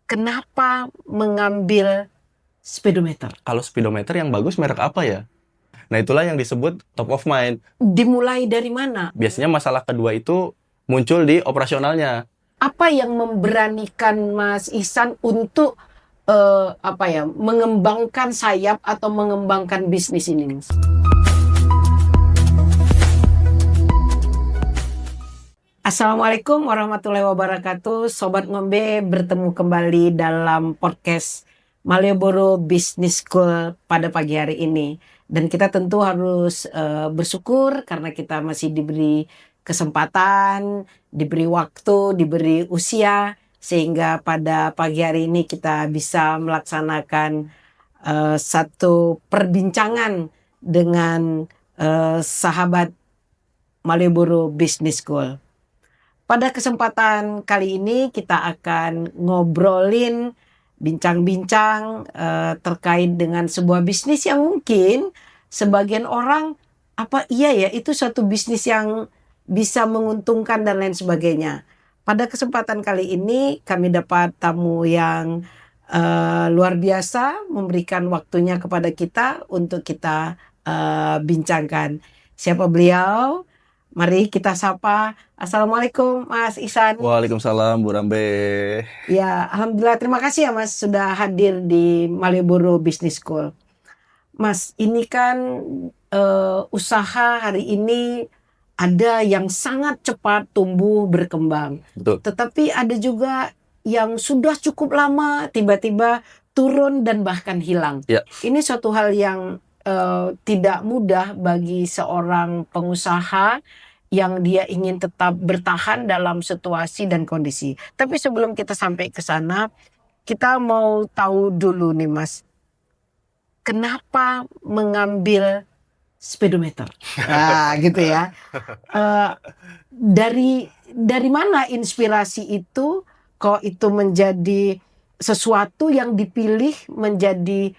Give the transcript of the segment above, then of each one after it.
Kenapa mengambil speedometer? Kalau speedometer yang bagus merek apa ya? Nah, itulah yang disebut top of mind. Dimulai dari mana? Biasanya masalah kedua itu muncul di operasionalnya. Apa yang memberanikan Mas Ihsan untuk mengembangkan sayap atau mengembangkan bisnis ini, Mas? Assalamualaikum warahmatullahi wabarakatuh. Sobat Ngombe, bertemu kembali dalam podcast Malioboro Business School pada pagi hari ini. Dan kita tentu harus bersyukur karena kita masih diberi kesempatan, diberi waktu, diberi usia, sehingga pada pagi hari ini kita bisa melaksanakan satu perbincangan dengan sahabat Malioboro Business School. Pada kesempatan kali ini kita akan ngobrolin, bincang-bincang terkait dengan sebuah bisnis yang mungkin sebagian orang, apa iya ya itu suatu bisnis yang bisa menguntungkan dan lain sebagainya. Pada kesempatan kali ini kami dapat tamu yang luar biasa memberikan waktunya kepada kita untuk kita bincangkan. Siapa beliau? Mari kita sapa. Assalamualaikum Mas Ihsan. Waalaikumsalam Bu Rambe. Ya, alhamdulillah, terima kasih ya Mas sudah hadir di Malioboro Business School. Mas, ini kan usaha hari ini ada yang sangat cepat tumbuh berkembang. Betul. Tetapi ada juga yang sudah cukup lama tiba-tiba turun dan bahkan hilang. Ya. Ini suatu hal yang tidak mudah bagi seorang pengusaha yang dia ingin tetap bertahan dalam situasi dan kondisi. Tapi sebelum kita sampai ke sana, kita mau tahu dulu nih Mas, kenapa mengambil speedometer? Nah, gitu ya. Dari mana inspirasi itu? Kok itu menjadi sesuatu yang dipilih menjadi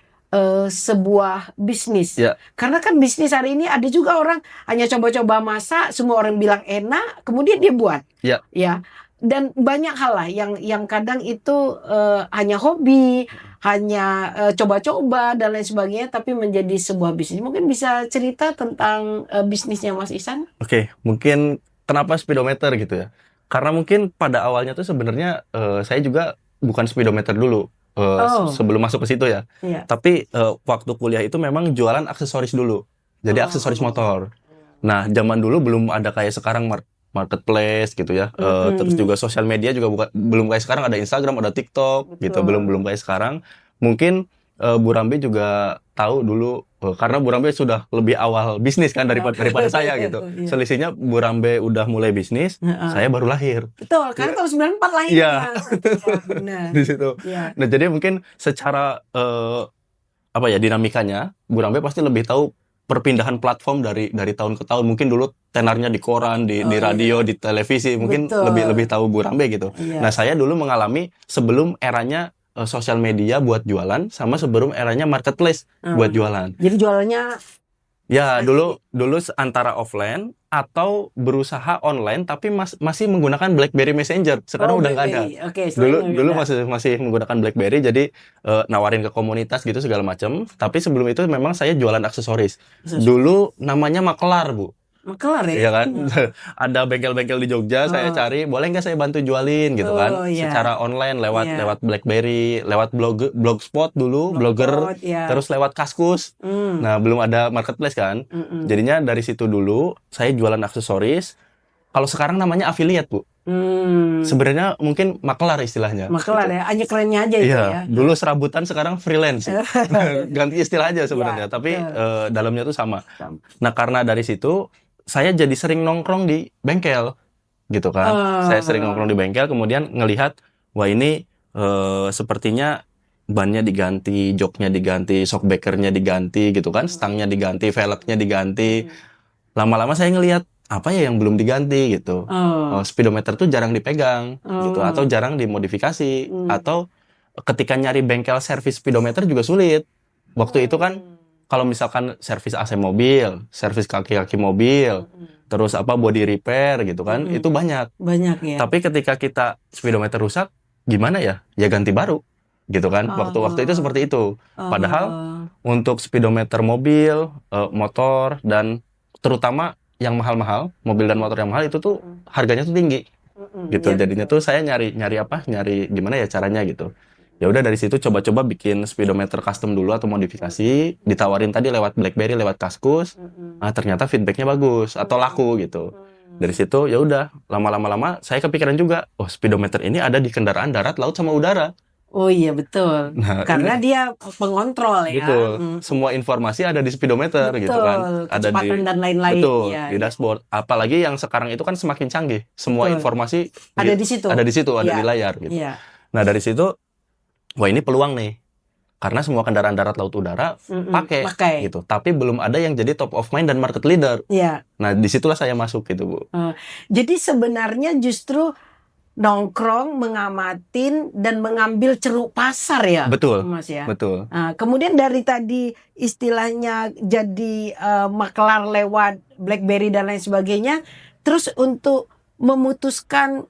sebuah bisnis. Ya. Karena kan bisnis hari ini ada juga orang hanya coba-coba masak, semua orang bilang enak, kemudian dia buat. Ya. Ya. Dan banyak hal lah yang kadang itu hanya hobi, hanya coba-coba dan lain sebagainya, tapi menjadi sebuah bisnis. Mungkin bisa cerita tentang bisnisnya Mas Ihsan? Oke, mungkin kenapa speedometer gitu ya? Karena mungkin pada awalnya tuh sebenarnya saya juga bukan speedometer dulu. Sebelum masuk ke situ ya. Iya. Tapi waktu kuliah itu memang jualan aksesoris dulu. Jadi aksesoris motor. Nah, zaman dulu belum ada kayak sekarang marketplace gitu ya. Terus juga sosial media juga belum kayak sekarang, ada Instagram, ada TikTok. Betul. Gitu. Belum kayak sekarang. Mungkin Bu Rambe juga tahu dulu karena Bu Rambe sudah lebih awal bisnis kan daripada saya gitu. Iya. Selisihnya Bu Rambe udah mulai bisnis, saya baru lahir. Betul, karena tahun 94 lahir. Iya. Benar. Di situ. Iya. Nah, jadi mungkin secara dinamikanya Bu Rambe pasti lebih tahu perpindahan platform dari tahun ke tahun. Mungkin dulu tenarnya di koran, di radio, di televisi, mungkin Betul. lebih tahu Bu Rambe gitu. Iya. Nah, saya dulu mengalami sebelum eranya sosial media buat jualan sama sebelum eranya marketplace buat jualan. Jadi jualannya ya dulu antara offline atau berusaha online tapi masih menggunakan BlackBerry Messenger. Sekarang udah nggak ada. Okay, Dulu masih menggunakan BlackBerry, jadi nawarin ke komunitas gitu segala macam. Tapi sebelum itu memang saya jualan aksesoris. Dulu namanya Makelar, Bu. Makelar ya? Iya kan? Ada bengkel-bengkel di Jogja, saya cari, boleh nggak saya bantu jualin gitu kan? Iya. Secara online lewat BlackBerry, lewat blogspot dulu, blogger, iya. terus lewat Kaskus. Nah, belum ada marketplace kan? Jadinya dari situ dulu saya jualan aksesoris. Kalau sekarang namanya affiliate, Bu. Sebenarnya mungkin makelar istilahnya. Makelar ya, hanya kerennya aja itu ya. Dulu serabutan, sekarang freelance. Ganti istilah aja sebenarnya, tapi dalamnya tuh sama. Nah, karena dari situ saya jadi sering nongkrong di bengkel gitu kan. Saya sering nongkrong di bengkel, kemudian ngelihat wah ini sepertinya bannya diganti, joknya diganti, shockbreakernya diganti gitu kan, stangnya diganti, velgnya diganti. Lama-lama saya ngelihat apa ya yang belum diganti gitu. Speedometer tuh jarang dipegang gitu, atau jarang dimodifikasi, atau ketika nyari bengkel servis speedometer juga sulit. Waktu itu kan kalau misalkan servis AC mobil, servis kaki-kaki mobil, terus body repair gitu kan, itu banyak. Banyak ya. Tapi ketika kita speedometer rusak, gimana ya? Ya ganti baru, gitu kan? Waktu itu seperti itu. Padahal untuk speedometer mobil, motor, dan terutama yang mahal-mahal, mobil dan motor yang mahal itu tuh harganya tuh tinggi, gitu. Iya, Jadinya tuh saya nyari gimana ya caranya gitu. Ya udah dari situ coba-coba bikin speedometer custom dulu atau modifikasi, ditawarin tadi lewat BlackBerry, lewat Kaskus. Nah, ternyata feedbacknya bagus atau laku gitu. Dari situ ya udah lama saya kepikiran juga, oh speedometer ini ada di kendaraan darat, laut sama udara. Oh iya betul. Nah, Karena dia pengontrol ya. betul. Semua informasi ada di speedometer gitu kan. Ada Kecepatan dan lain-lain. betul, Iya, di dashboard. Apalagi yang sekarang itu kan semakin canggih. Semua Betul. informasi Ada di situ. ada Iya. di layar gitu. Iya. Nah, dari situ wah ini peluang nih. Karena semua kendaraan darat, laut, udara pakai gitu. Tapi belum ada yang jadi top of mind dan market leader. Iya. Nah, disitulah saya masuk gitu, Bu. Jadi sebenarnya justru nongkrong, mengamatin dan mengambil ceruk pasar ya, Betul. Mas ya. Betul. Nah, kemudian dari tadi istilahnya jadi maklar lewat BlackBerry dan lain sebagainya, terus untuk memutuskan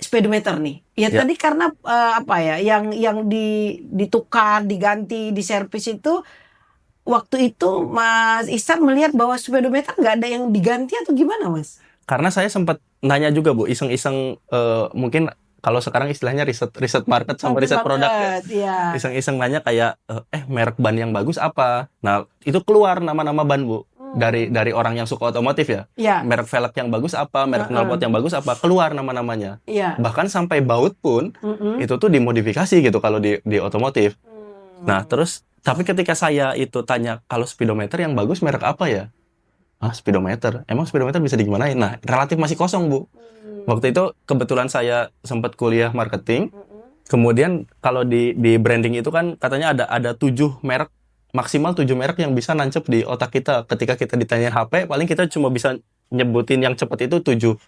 speedometer nih. Ya, tadi karena apa ya, yang ditukar, diganti, diservis itu waktu itu Mas Ihsan melihat bahwa speedometer nggak ada yang diganti atau gimana, Mas? Karena saya sempat nanya juga, Bu, iseng-iseng mungkin kalau sekarang istilahnya riset market sama riset produk ya. Iya. Iseng-iseng nanya kayak merek ban yang bagus apa. Nah, itu keluar nama-nama ban, Bu. Dari orang yang suka otomotif ya. Iya. Merek velg yang bagus apa, merek knalpot yang bagus apa, keluar nama-namanya. Iya. Bahkan sampai baut pun itu tuh dimodifikasi gitu kalau di otomotif. Nah, terus tapi ketika saya itu tanya kalau speedometer yang bagus merek apa ya? Speedometer. Emang speedometer bisa digimanain? Nah, relatif masih kosong, Bu. Waktu itu kebetulan saya sempat kuliah marketing. Kemudian kalau di branding itu kan katanya ada 7 merek, maksimal 7 merek yang bisa nancep di otak kita. Ketika kita ditanya HP, paling kita cuma bisa nyebutin yang cepat itu 7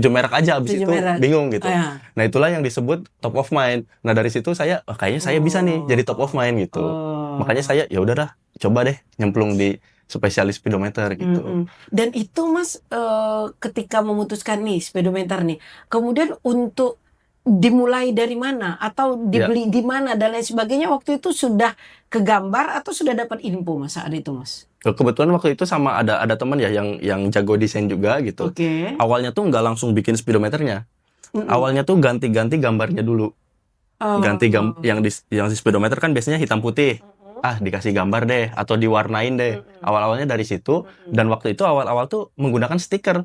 merek aja, habis itu bingung gitu. Nah, itulah yang disebut top of mind. Nah, dari situ saya kayaknya saya bisa nih jadi top of mind gitu. Makanya saya ya udah dah, coba deh nyemplung di spesialis speedometer gitu. Dan itu Mas ketika memutuskan nih speedometer nih, kemudian untuk dimulai dari mana atau dibeli di mana dan lain sebagainya, waktu itu sudah kegambar atau sudah dapat info Mas saat itu, Mas? Kebetulan waktu itu sama ada teman ya yang jago desain juga gitu. Awalnya tuh nggak langsung bikin speedometernya. Awalnya tuh ganti-ganti gambarnya dulu. Ganti yang di speedometer kan biasanya hitam putih. Dikasih gambar deh atau diwarnain deh. Awal-awalnya dari situ, dan waktu itu awal-awal tuh menggunakan stiker.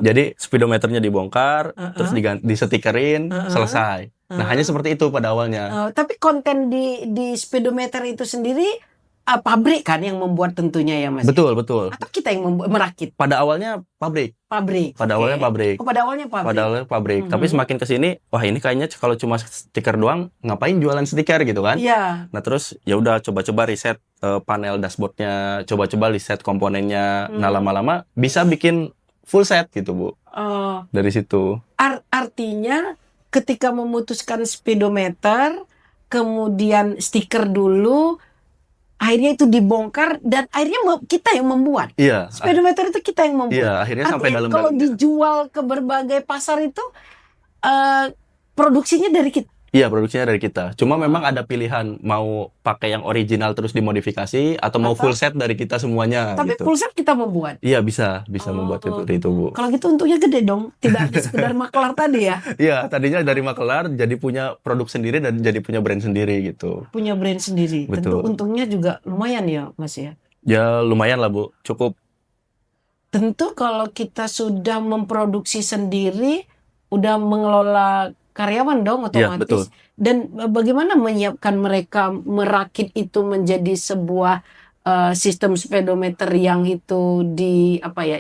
Jadi speedometernya dibongkar, terus disestikerin, selesai. Nah, hanya seperti itu pada awalnya. Tapi konten di speedometer itu sendiri pabrik kan yang membuat tentunya ya, Mas? Betul. Atau kita yang merakit? Pada awalnya pabrik. Pada awalnya pabrik. Pada awalnya pabrik. Tapi semakin kesini, wah ini kayaknya kalau cuma stiker doang, ngapain jualan stiker gitu kan? Iya. Nah, terus ya udah coba-coba riset panel dashboardnya, coba-coba riset komponennya. Nah, lama-lama bisa bikin full set gitu, Bu. Dari situ. Artinya ketika memutuskan speedometer, kemudian stiker dulu, akhirnya itu dibongkar dan akhirnya kita yang membuat. Iya. Speedometer itu kita yang membuat. Iya, akhirnya sampai dalam. Kalau dijual ke berbagai pasar itu produksinya dari kita. Iya, produksinya dari kita. Cuma memang ada pilihan mau pakai yang original terus dimodifikasi atau mau full set dari kita semuanya. Tapi gitu. full set kita membuat. Iya, bisa membuat seperti itu, Bu. Kalau gitu untungnya gede dong. Tidak sekedar maklar tadi ya. Iya, tadinya dari makelar jadi punya produk sendiri dan jadi punya brand sendiri gitu. Punya brand sendiri. Betul. Tentu untungnya juga lumayan ya, Mas ya. Ya, lumayan lah, Bu. Cukup. Tentu kalau kita sudah memproduksi sendiri, udah mengelola karyawan dong otomatis. Ya, betul. Dan bagaimana menyiapkan mereka merakit itu menjadi sebuah sistem speedometer yang itu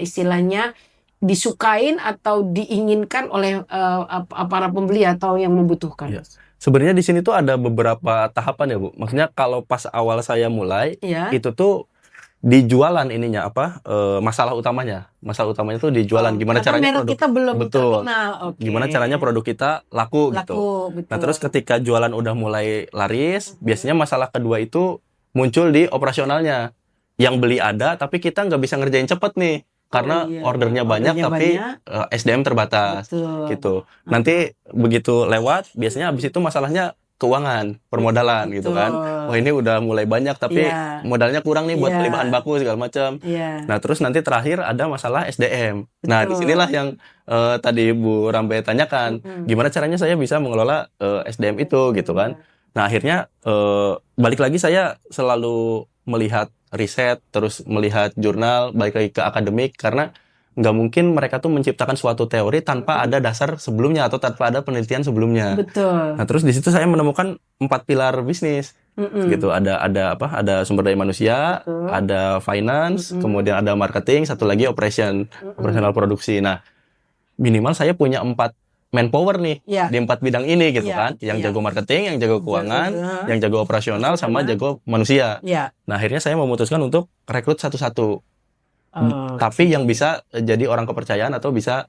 istilahnya disukain atau diinginkan oleh para pembeli atau yang membutuhkan. Ya. Sebenarnya di sini tuh ada beberapa tahapan ya, Bu. Maksudnya kalau pas awal saya mulai, itu tuh di jualan ininya masalah utamanya tuh di jualan, gimana caranya produk kita belum terkenal. Gimana caranya produk kita laku gitu. Betul. Nah, terus ketika jualan udah mulai laris, biasanya masalah kedua itu muncul di operasionalnya. Yang beli ada tapi kita nggak bisa ngerjain cepet nih. karena iya. ordernya banyak tapi SDM terbatas. Betul. Gitu. Nanti begitu lewat biasanya habis itu masalahnya keuangan, permodalan gitu kan. Wah, ini udah mulai banyak tapi Iya. modalnya kurang nih buat Iya. beli bahan baku segala macam. Iya. Nah, terus nanti terakhir ada masalah SDM. Nah, Betul. disinilah yang tadi Bu Rambe tanyakan, gimana caranya saya bisa mengelola SDM itu gitu kan. Nah, akhirnya balik lagi saya selalu melihat riset, terus melihat jurnal, balik lagi ke akademik, karena nggak mungkin mereka tuh menciptakan suatu teori tanpa ada dasar sebelumnya atau tanpa ada penelitian sebelumnya. Betul. Nah, terus di situ saya menemukan 4 pilar bisnis. Gitu, ada ada sumber daya manusia, Betul. ada finance, kemudian ada marketing, satu lagi operasional produksi. Nah, minimal saya punya 4 manpower nih di 4 bidang ini gitu kan. Yang jago marketing, yang jago keuangan, yang jago operasional, sama jago manusia. Nah, akhirnya saya memutuskan untuk rekrut satu-satu. Tapi yang bisa jadi orang kepercayaan atau bisa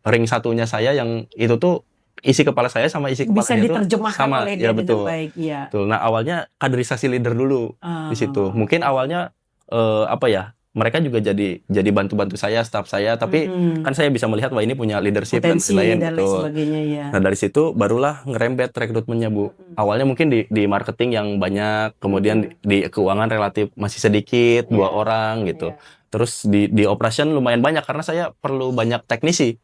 ring satunya saya yang itu tuh isi kepala saya sama isi kepalanya bisa diterjemahkan sama. oleh dia Ya, betul. dengan baik. Ya. Betul. Nah, awalnya kaderisasi leader dulu di situ. Mungkin awalnya mereka juga jadi bantu-bantu saya, staff saya, tapi kan saya bisa melihat wah ini punya leadership Potensi dan lain-lain dan lain sebagainya ya. Nah, dari situ barulah ngerembet rekrutmennya, Bu. Awalnya mungkin di marketing yang banyak, kemudian di keuangan relatif masih sedikit, 2 orang gitu. Terus di operation lumayan banyak karena saya perlu banyak teknisi.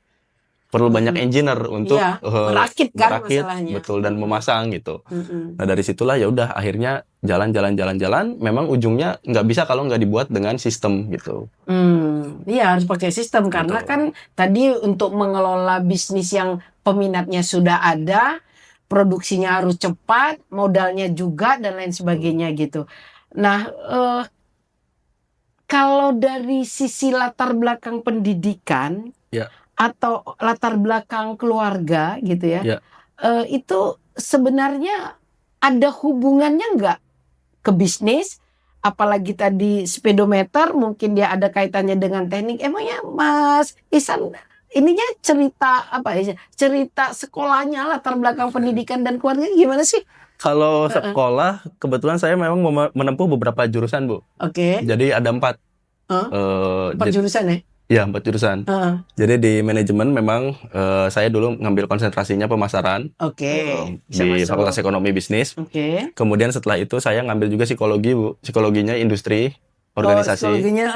Perlu banyak engineer untuk merakit kan masalahnya. Betul, dan memasang gitu. Nah, dari situlah ya udah akhirnya jalan. Memang ujungnya nggak bisa kalau nggak dibuat dengan sistem gitu. Iya, harus pakai sistem karena kan tadi untuk mengelola bisnis yang peminatnya sudah ada, produksinya harus cepat, modalnya juga dan lain sebagainya gitu. Nah, kalau dari sisi latar belakang pendidikan atau latar belakang keluarga gitu ya, itu sebenarnya ada hubungannya nggak ke bisnis? Apalagi tadi speedometer mungkin dia ada kaitannya dengan teknik. Emangnya Mas Ihsan ininya cerita apa ya? Cerita sekolahnya, latar belakang pendidikan dan keluarga gimana sih? Kalau sekolah, kebetulan saya memang menempuh beberapa jurusan, Bu. Oke. Jadi ada 4. 4 jurusan ya? Iya, 4 jurusan. Jadi di manajemen memang saya dulu ngambil konsentrasinya pemasaran. Di Fakultas Ekonomi Bisnis. Kemudian setelah itu saya ngambil juga psikologi, Bu. Psikologinya industri, organisasi. Psikologinya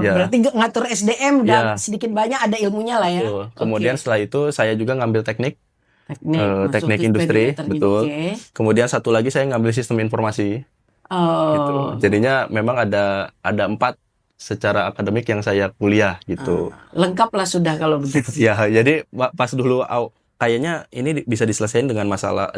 berarti ngatur SDM dan sedikit banyak ada ilmunya lah ya. Kemudian setelah itu saya juga ngambil teknik industri, betul. Kemudian satu lagi saya ngambil sistem informasi. Gitu. Jadinya memang ada 4 secara akademik yang saya kuliah gitu. Lengkap lah sudah kalau begitu. Ya, jadi pas dulu kayaknya ini bisa diselesaikan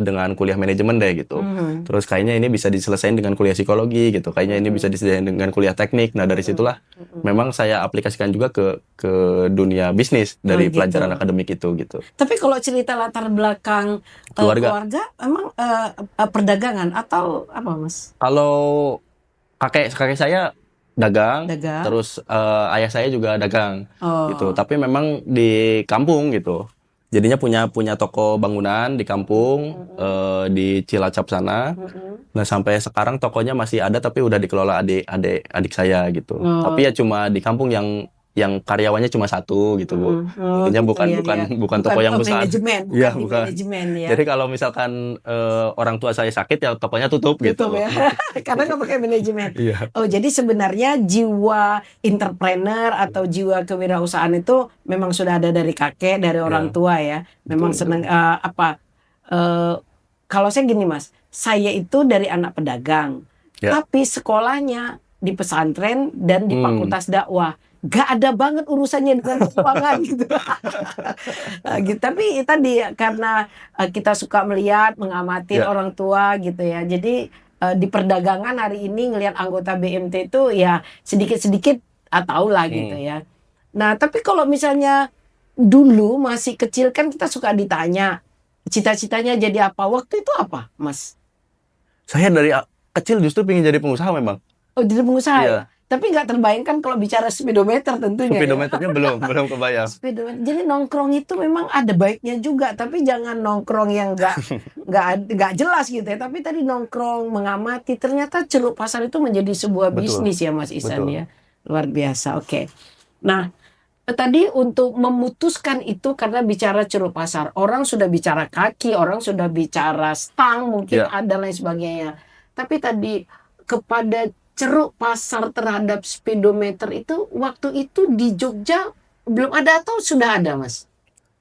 dengan kuliah manajemen deh gitu. Terus kayaknya ini bisa diselesaikan dengan kuliah psikologi gitu. Kayaknya ini bisa diselesaikan dengan kuliah teknik. Nah, dari situlah memang saya aplikasikan juga ke dunia bisnis dari pelajaran akademik itu gitu. Tapi kalau cerita latar belakang keluarga emang perdagangan atau apa, Mas? Kalau kakek saya dagang. Terus ayah saya juga dagang gitu. Tapi memang di kampung gitu. Jadinya punya toko bangunan di kampung di Cilacap sana. Nah, sampai sekarang tokonya masih ada tapi udah dikelola adik saya gitu. Tapi ya cuma di kampung yang karyawannya cuma 1 gitu, Bu. Intinya bukan toko yang besar. Iya, bukan. Jadi kalau misalkan orang tua saya sakit ya tokonya tutup gitu. Ya. Karena nggak pakai manajemen. Jadi sebenarnya jiwa entrepreneur atau jiwa kewirausahaan itu memang sudah ada dari kakek, dari orang tua ya. Memang senang kalau saya gini, Mas. Saya itu dari anak pedagang. Tapi sekolahnya di pesantren dan di fakultas dakwah. Gak ada banget urusannya dengan keuangan gitu. Gitu. Tapi tadi karena kita suka melihat, mengamati orang tua gitu ya. Jadi di perdagangan hari ini ngelihat anggota BMT itu ya sedikit-sedikit tahu lah gitu ya. Nah, tapi kalau misalnya dulu masih kecil kan kita suka ditanya cita-citanya jadi apa? Waktu itu apa, Mas? Saya dari kecil justru pengen jadi pengusaha memang. Oh, jadi pengusaha ya? Tapi nggak terbayangkan kalau bicara speedometer tentunya. Speedometernya belum kebayang. Jadi nongkrong itu memang ada baiknya juga, tapi jangan nongkrong yang nggak jelas gitu ya. Tapi tadi nongkrong mengamati, ternyata Celuk Pasar itu menjadi sebuah bisnis ya, Mas Ihsan ya. Luar biasa. Oke. Nah, tadi untuk memutuskan itu karena bicara ceruk pasar. Orang sudah bicara kaki, orang sudah bicara stang, mungkin Ya. ada lain sebagainya. Tapi tadi kepada ceruk pasar terhadap speedometer itu waktu itu di Jogja belum ada atau sudah ada, Mas?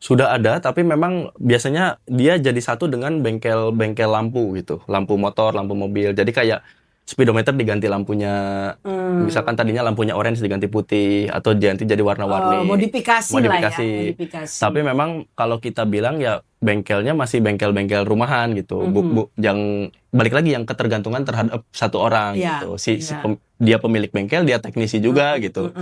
Sudah ada, tapi memang biasanya dia jadi satu dengan bengkel-bengkel lampu gitu. Lampu motor, lampu mobil. Jadi kayak speedometer diganti lampunya. Misalkan tadinya lampunya orange diganti putih. Atau nanti jadi warna-warni. Modifikasi lah ya, Modifikasi. modifikasi. Tapi memang kalau kita bilang ya bengkelnya masih bengkel-bengkel rumahan gitu. Yang balik lagi yang ketergantungan terhadap satu orang Iya, gitu. iya. Dia pemilik bengkel, dia teknisi juga gitu.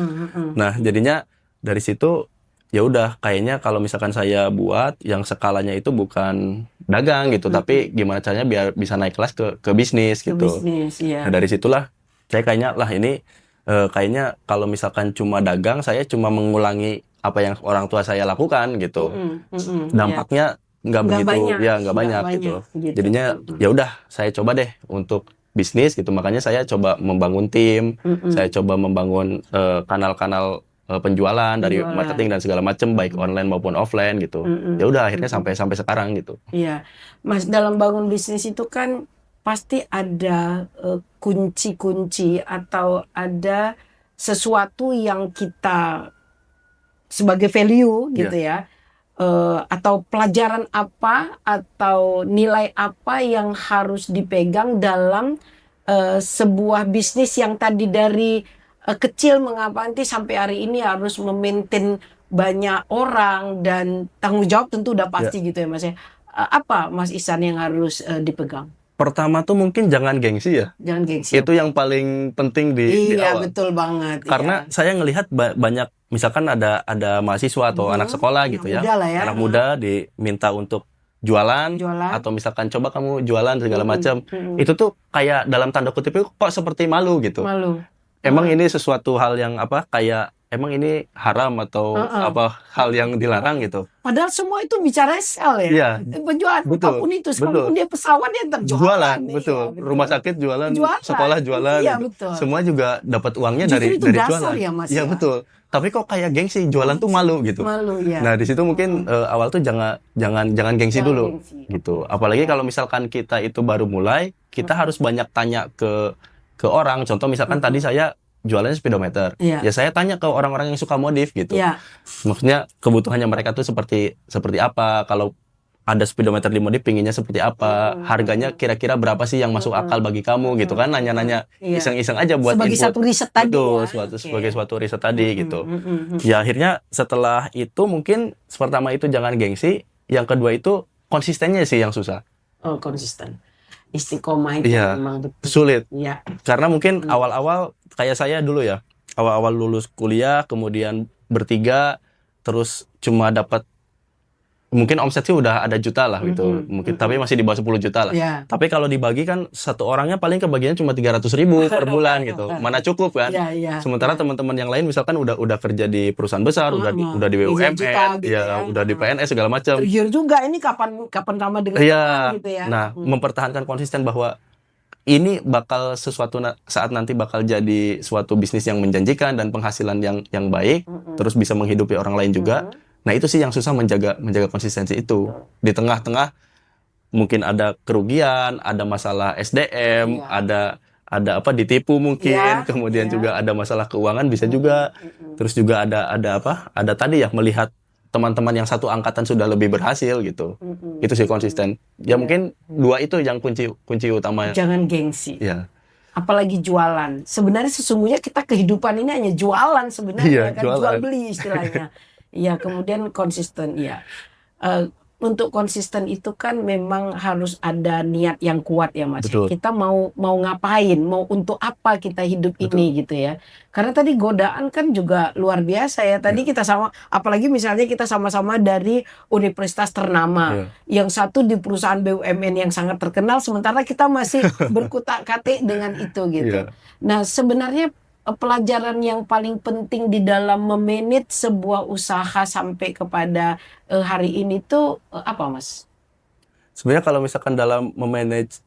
Nah, jadinya dari situ ya udah kayaknya kalau misalkan saya buat yang skalanya itu bukan dagang gitu, tapi gimana caranya biar bisa naik kelas ke bisnis Ke gitu. bisnis, ya. Nah, dari situlah saya kayaknya lah ini kayaknya kalau misalkan cuma dagang, saya cuma mengulangi apa yang orang tua saya lakukan gitu. Dampaknya nggak Nggak begitu, banyak, ya nggak banyak gitu. gitu. Jadinya ya udah saya coba deh untuk bisnis gitu. Makanya saya coba membangun tim, saya coba membangun kanal-kanal penjualan dari marketing dan segala macam, baik online maupun offline gitu. Ya udah akhirnya sampai sekarang gitu. Iya, Mas, dalam bangun bisnis itu kan pasti ada kunci-kunci atau ada sesuatu yang kita sebagai value gitu ya, atau pelajaran apa atau nilai apa yang harus dipegang dalam sebuah bisnis yang tadi dari kecil mengapa nanti sampai hari ini harus memaintain banyak orang dan tanggung jawab tentu udah pasti gitu ya, Mas ya. Apa Mas Ihsan yang harus dipegang? Pertama tuh mungkin jangan gengsi ya. Jangan gengsi. Itu yang paling penting di Iya, awal. betul banget. Karena saya ngelihat banyak misalkan ada mahasiswa atau anak sekolah gitu ya. muda lah ya. Anak muda diminta untuk jualan atau misalkan coba kamu jualan segala macam. Itu tuh kayak dalam tanda kutip itu kok seperti malu gitu. Malu. Emang ini sesuatu hal yang apa kayak emang ini haram atau apa hal yang dilarang gitu. Padahal semua itu bicara sel ya. Iya. Penjualan apapun itu, sekalipun dia pesawat dia terjualan. Jualan, Iya, betul. Rumah sakit jualan, Jualan. sekolah jualan. Iya, gitu. betul. Semua juga dapat uangnya Justru itu dari dasar jualan. ya, Mas, Iya, ya? betul. Tapi kok kayak gengsi, jualan tuh malu gitu. Malu ya. Nah, di situ mungkin awal tuh jangan gengsi Jangan dulu gengsi. gitu. Apalagi kalau misalkan kita itu baru mulai, kita harus banyak tanya ke orang. Contoh misalkan tadi saya jualannya speedometer. Iya. Ya saya tanya ke orang-orang yang suka modif gitu. Iya. Maksudnya kebutuhannya mereka tuh seperti apa? Kalau ada speedometer dimodif pinginnya seperti apa? Harganya kira-kira berapa sih yang masuk akal bagi kamu gitu kan? Nanya-nanya Iya. iseng-iseng aja buat Sebagai input. satu riset tadi Betul, ya. sebagai suatu riset tadi gitu. Ya akhirnya setelah itu mungkin pertama itu jangan gengsi, yang kedua itu konsistennya sih yang susah. Oh, konsisten. Istiqomah itu Iya, memang betul. sulit. Iya. Karena mungkin awal-awal kayak saya dulu ya, awal-awal lulus kuliah, kemudian bertiga, terus cuma dapat mungkin omset sih udah ada juta lah gitu, mungkin tapi masih di bawah 10 juta lah. Iya. Tapi kalau dibagi kan satu orangnya paling kebagiannya cuma 300.000 per bulan gitu, mana cukup kan? Iya, iya. Sementara teman-teman yang lain misalkan udah kerja di perusahaan besar, udah di BUMN, juta gitu ya udah di PNS segala macam. Tergiur juga ini kapan sama dengan Iya. orang gitu ya. Nah, mempertahankan konsisten bahwa ini bakal sesuatu saat nanti bakal jadi suatu bisnis yang menjanjikan dan penghasilan yang baik, terus bisa menghidupi orang lain juga. Nah, itu sih yang susah menjaga konsistensi itu. Di tengah-tengah mungkin ada kerugian, ada masalah SDM, ada apa ditipu mungkin, kemudian juga ada masalah keuangan bisa juga. Terus juga ada tadi ya melihat teman-teman yang satu angkatan sudah lebih berhasil gitu. Itu sih konsisten. Ya mungkin dua itu yang kunci utama. Jangan gengsi. Ya. Apalagi jualan. Sebenarnya sesungguhnya kita kehidupan ini hanya jualan sebenarnya, Iya, kan jualan. jual beli istilahnya. Ya, kemudian konsisten ya. Untuk konsisten itu kan memang harus ada niat yang kuat ya, Mas. Betul. Kita mau ngapain, mau untuk apa kita hidup ini gitu ya. Karena tadi godaan kan juga luar biasa ya. Tadi kita apalagi misalnya kita sama-sama dari universitas ternama. Yang satu di perusahaan BUMN yang sangat terkenal, sementara kita masih berkutak-katik dengan itu gitu. Nah, sebenarnya pelajaran yang paling penting di dalam memanage sebuah usaha sampai kepada hari ini tuh apa, Mas? Sebenarnya kalau misalkan dalam memanage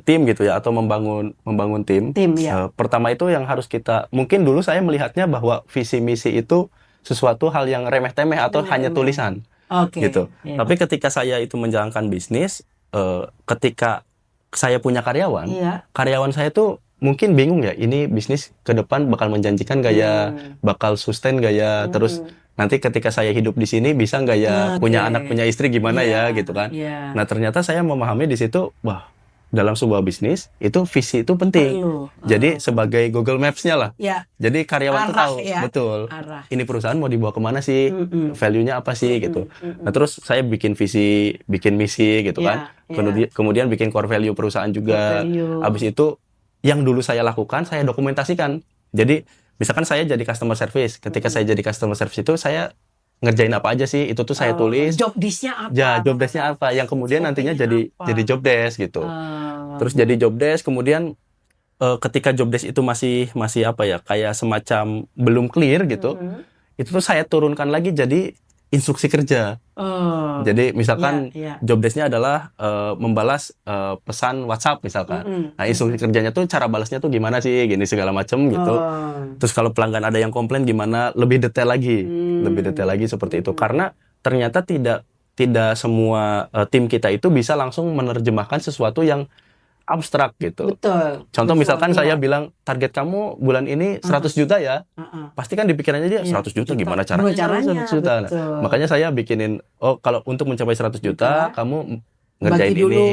tim gitu ya, atau membangun tim, ya. Pertama itu yang harus kita, mungkin dulu saya melihatnya bahwa visi misi itu sesuatu hal yang remeh-temeh atau hanya tulisan, gitu. Tapi ketika saya itu menjalankan bisnis, ketika saya punya karyawan, karyawan saya tuh mungkin bingung ya, ini bisnis ke depan bakal menjanjikan gak ya, bakal sustain gak ya, terus nanti ketika saya hidup di sini bisa nggak ya, punya anak punya istri gimana ya gitu kan. Nah ternyata saya memahami di situ, wah dalam sebuah bisnis itu visi itu penting. Jadi sebagai Google Maps-nya lah. Jadi karyawan tuh tahu betul ini perusahaan mau dibawa kemana sih, value-nya apa sih gitu. Nah terus saya bikin visi, bikin misi gitu kan. Kemudian bikin core value perusahaan juga. Habis itu yang dulu saya lakukan saya dokumentasikan. Jadi misalkan saya jadi customer service, ketika saya jadi customer service itu saya ngerjain apa aja sih, itu tuh saya tulis. Job desk-nya apa? Ya, job desk-nya apa, yang kemudian nantinya jadi job desk gitu. Terus jadi job desk, kemudian ketika job desk itu masih apa ya, kayak semacam belum clear gitu, itu tuh saya turunkan lagi jadi instruksi kerja. Jadi misalkan job desk-nya adalah membalas pesan WhatsApp misalkan. Nah instruksi kerjanya tuh cara balasnya tuh gimana sih, gini segala macam gitu. Terus kalau pelanggan ada yang komplain gimana, lebih detail lagi seperti itu. Karena ternyata tidak semua tim kita itu bisa langsung menerjemahkan sesuatu yang abstrak gitu. Betul. Contoh misalkan saya bilang target kamu bulan ini 100 juta ya. Pasti kan di pikirannya dia 100 juta gimana caranya 100 juta. Nah, makanya saya bikinin kalau untuk mencapai 100 juta kamu ngerjain ini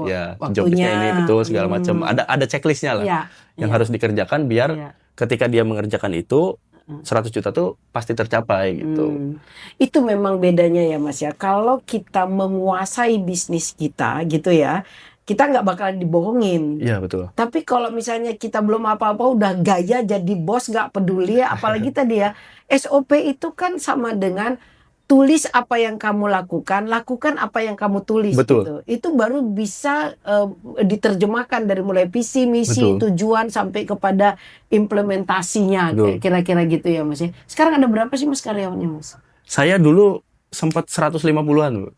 ya, jobnya ini betul segala macam. Ada checklistnya lah yang harus dikerjakan biar ketika dia mengerjakan itu 100 juta tuh pasti tercapai gitu. Itu memang bedanya ya Mas ya. Kalau kita menguasai bisnis kita gitu ya, kita nggak bakalan dibohongin. Iya betul. Tapi kalau misalnya kita belum apa-apa udah gaya jadi bos nggak peduli ya, apalagi tadi ya SOP itu kan sama dengan tulis apa yang kamu lakukan apa yang kamu tulis. Betul. Gitu. Itu baru bisa diterjemahkan dari mulai visi, misi, tujuan sampai kepada implementasinya. Kira-kira gitu ya Mas ya. Sekarang ada berapa sih Mas karyawannya Mas? Saya dulu sempat 150-an Bu.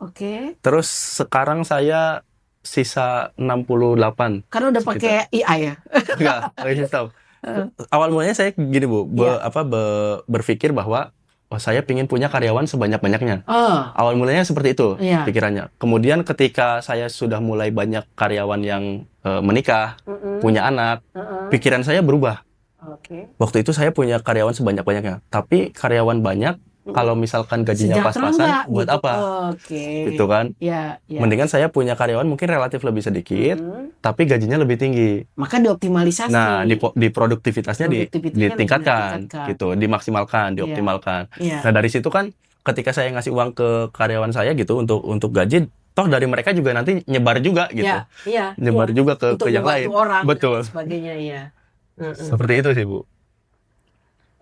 Terus sekarang saya sisa 68. Karena udah pakai AI ya? Enggak, sistem. Awal mulanya saya gini Bu, berpikir bahwa saya pingin punya karyawan sebanyak-banyaknya. Awal mulanya seperti itu pikirannya. Kemudian ketika saya sudah mulai banyak karyawan yang menikah, punya anak, pikiran saya berubah. Waktu itu saya punya karyawan sebanyak-banyaknya, tapi karyawan banyak, kalau misalkan gajinya pas-pasan, buat gitu. apa? Gitu kan? Mendingan saya punya karyawan mungkin relatif lebih sedikit, tapi gajinya lebih tinggi. Maka dioptimalisasi. Nah, di produktivitasnya ditingkatkan, gitu, dimaksimalkan, dioptimalkan. Nah, dari situ kan, ketika saya ngasih uang ke karyawan saya gitu untuk gaji, toh dari mereka juga nanti nyebar juga gitu, nyebar juga ke yang lain. Orang, betul. Dan sebagainya Seperti itu sih Bu.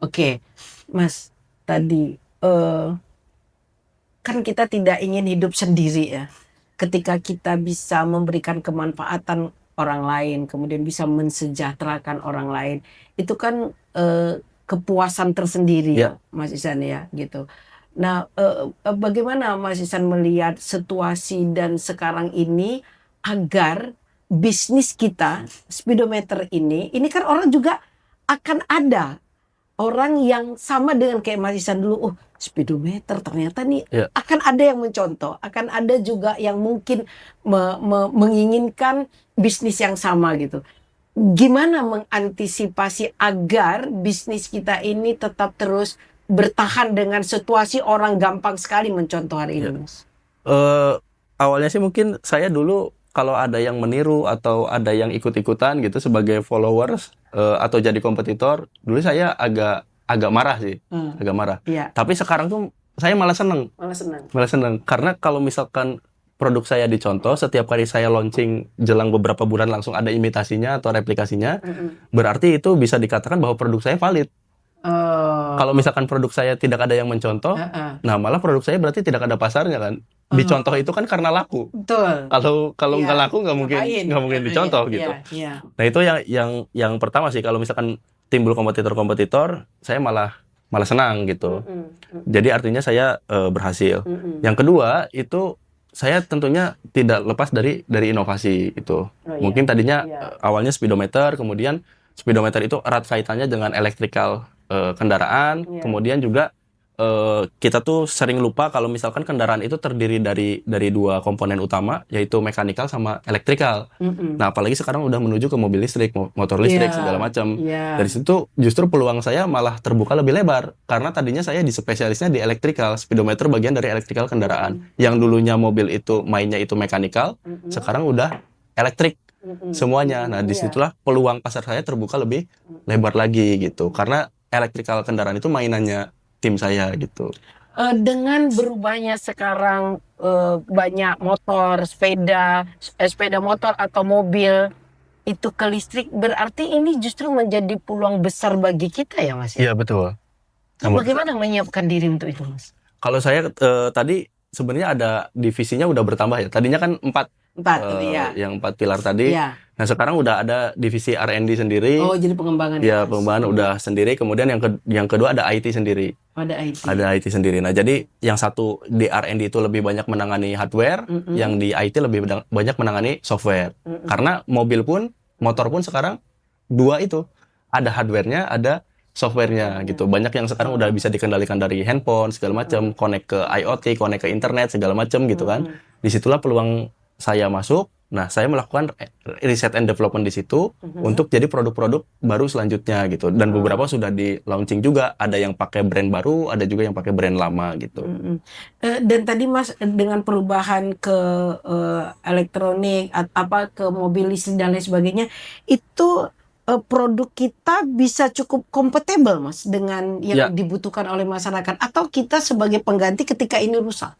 Oke, Mas, tadi kan kita tidak ingin hidup sendiri ya. Ketika kita bisa memberikan kemanfaatan orang lain, kemudian bisa mensejahterakan orang lain, itu kan kepuasan tersendiri ya, Mas Ihsan ya, gitu. Nah, bagaimana Mas Ihsan melihat situasi dan sekarang ini agar bisnis kita, speedometer ini kan orang juga akan ada orang yang sama dengan kayak Mas Ihsan dulu, speedometer ternyata nih akan ada yang mencontoh, akan ada juga yang mungkin menginginkan bisnis yang sama gitu. Gimana mengantisipasi agar bisnis kita ini tetap terus bertahan dengan situasi orang gampang sekali mencontoh hari ini, Mas? Awalnya sih mungkin saya dulu kalau ada yang meniru atau ada yang ikut-ikutan gitu sebagai followers atau jadi kompetitor, dulu saya agak marah sih, agak marah. Tapi sekarang tuh saya malah seneng. Karena kalau misalkan produk saya dicontoh, setiap kali saya launching jelang beberapa bulan langsung ada imitasinya atau replikasinya, berarti itu bisa dikatakan bahwa produk saya valid. Kalau misalkan produk saya tidak ada yang mencontoh, nah malah produk saya berarti tidak ada pasarnya kan. Dicontoh itu kan karena laku. Betul. Kalau nggak laku nggak mungkin dicontoh gitu. Nah itu yang pertama sih, kalau misalkan timbul kompetitor, saya malah senang gitu. Jadi artinya saya berhasil. Yang kedua itu saya tentunya tidak lepas dari inovasi itu. Oh, iya. Mungkin tadinya Iya. awalnya speedometer, kemudian speedometer itu erat kaitannya dengan elektrikal kendaraan, Iya. kemudian juga kita tuh sering lupa kalau misalkan kendaraan itu terdiri dari dua komponen utama, yaitu mekanikal sama elektrikal. Nah, apalagi sekarang udah menuju ke mobil listrik, motor listrik, Iya. segala macam. Iya. Dari situ justru peluang saya malah terbuka lebih lebar, karena tadinya saya di spesialisnya di elektrikal, speedometer bagian dari elektrikal kendaraan. Yang dulunya mobil itu mainnya itu mekanikal, sekarang udah elektrik semuanya. Nah, disitulah peluang pasar saya terbuka lebih lebar lagi gitu, karena elektrikal kendaraan itu mainannya tim saya gitu. Dengan berubahnya sekarang banyak motor, sepeda motor atau mobil itu ke listrik, berarti ini justru menjadi peluang besar bagi kita ya Mas? Iya, betul. Nah, bagaimana menyiapkan diri untuk itu Mas? Kalau saya tadi sebenarnya ada divisinya udah bertambah ya. Tadinya kan 4 iya. yang 4 pilar tadi. Iya. Nah, sekarang udah ada divisi R&D sendiri. Oh, jadi pengembangan. Ya, pengembangan udah sendiri. Kemudian yang kedua ada IT sendiri. Ada IT. Ada IT sendiri. Nah, jadi yang satu di R&D itu lebih banyak menangani hardware, yang di IT lebih banyak menangani software. Karena motor pun sekarang dua itu. Ada hardware-nya, ada software-nya gitu. Banyak yang sekarang udah bisa dikendalikan dari handphone segala macam, connect ke IoT, connect ke internet segala macam gitu kan. Disitulah peluang saya masuk. Nah, saya melakukan riset and development di situ untuk jadi produk-produk baru selanjutnya gitu. Dan beberapa sudah di launching juga. Ada yang pakai brand baru, ada juga yang pakai brand lama gitu. Dan tadi Mas dengan perubahan ke elektronik, ke mobil listrik dan lain sebagainya, itu produk kita bisa cukup kompatibel Mas dengan yang dibutuhkan oleh masyarakat, atau kita sebagai pengganti ketika ini rusak?